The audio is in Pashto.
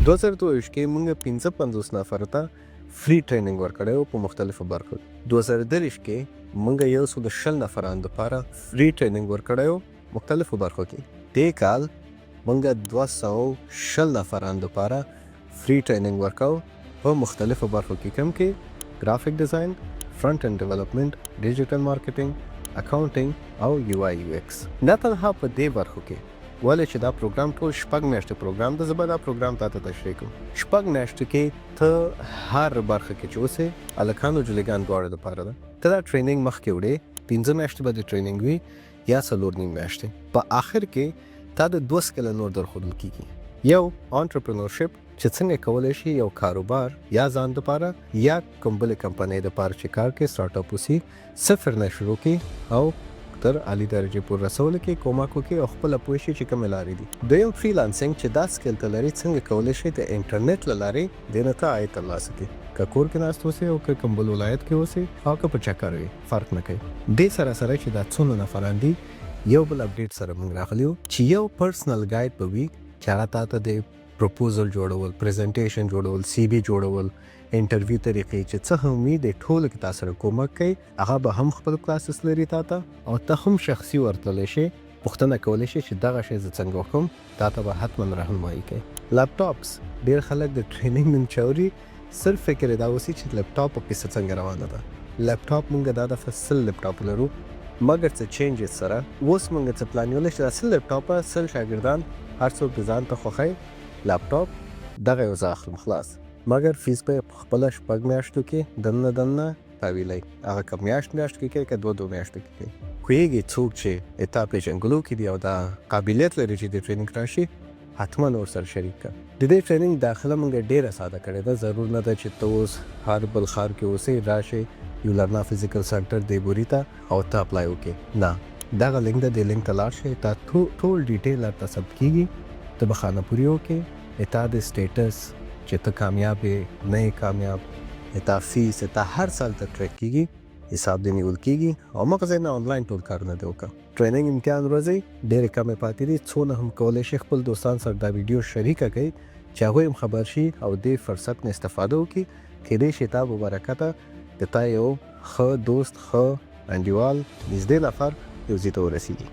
2023 کې موږ 55 نفر ته فری ټریننګ ورکړو په مختلفو برخو. 2023 کې موږ یو څو د 10 نفرانو لپاره فری ټریننګ ورکړو مختلفو برخو کې. دې کال موږ 210 نفرانو لپاره فری ټریننګ ورکاو په مختلفو برخو کې، کوم کې ګرافیک ډیزاین، فرنٹ اینڈ ډیولپمنٹ، ډیجیټل مارکیټینګ، اکاونټینګ او یو آی یو ایکس. نه تنها په دې برخو کې ولې چې دا پروګرام ټول 6 میاشتې پروګرام د زبر دا پروګرام تاسو ته تشریح کوم. 6 میاشتې کې ته هر برخه کې چې اوسې الکانو جلګان دواړه لپاره ده. ته دا ټریننګ مخکې وړې 15 میاشتې به د ټریننګ وي یا 4 نیم میاشتې. په آخر کې تا د 2 سکل نور درخودل کیږي. یو انټرپرنورشپ چې څنګه کولای شي یو کاروبار یا ځان لپاره یا کوم بل کمپنۍ لپاره چې کار کوي سٹارټ اپ وسی صفر نه شروع کی او تر عالی درجه پورې رسول کې کومک وکړي او خپل پوه شي چې کوم لارې دي. دویم فریلانسینګ چې دا سکل ته لري څنګه کولای شي د انټرنیټ لارې د نتا آیت ترلاسه کړي. که کور کې ناست اوسې او که کوم بل ولایت کې اوسې او که په چکر وي فرق نه کوي. دې سره سره چې دا څونه نفران دي یو بل اپډیټ سره موږ راغلیو چې یو پرسنل ګایډ به وي چې هغه تاسو د پروپوزل جوړول، پریزنټیشن جوړول، سی وی جوړول، انټرویو طریقې چې څه هم وي د ټولو کې تاسو سره کومک کوي. هغه به هم خپل کلاسز لري تاسو او ته هم شخصي ورتللی شي پوښتنه کولی شي چې دغه شی زه څنګه وکړم، تاسو به حتما راهنمایي کوي. لیپټاپس ډېر خلک د ټریننګ نن چوري صرف فکر دا وسی چې لیپټاپ په کیسه څنګه روانه ده. لیپټاپ مونږ دا د فصل لیپټاپ لرو مګر څه چینجز سره اوس مونږ څه پلان یو لښه اصل لیپټاپ سل شاګردان هر څوک ځان ته خوښي لیپټاپ دغه یو ځاخلم خلاص مګر فیس په خپل 6 میاشتو کې دنه پاویلای هغه کم میاشت کې کې 2 میاشتو کې کویږي څوک چې اتاپ جنګلو کې دی او دا قابلیت لري چې د ټریننګ راشي حتما ور سره شریک کړه. د دې ټریننګ داخله مونږ ډیره ساده کړې ده. ضرور نه ده چې ته اوس هر بل خار کې اوسې راشي یولرنا فزیکل سنټر دی بوریتا او ته اپلای وکې. نه دغه لینک ده، د لینک ته لاړ شئ، تا ټول ډیټیل درته ثبت کیږي. ته به خانه پوری وکې، اتا د سټیټس چې ته کامیاب یې نه یې کامیاب، اتا فیس اتا هر سال ته ټریک کیږي، حساب دی نیول کیږي او مغزه نه آنلاین ټول کارونه دی وکړه. ټریننګ امتحان ورځي ډېرې کمې پاتې دي، څونه هم کولی شي خپل دوستان سره دا ویډیو شریکه کړئ چې هغوی هم خبر شي او دې فرصت نه استفاده وکړي. کیدای شي تا په برکته د تا یو ښه دوست، ښه انډیوال، نږدې نفر یو ځای ته ورسیږي.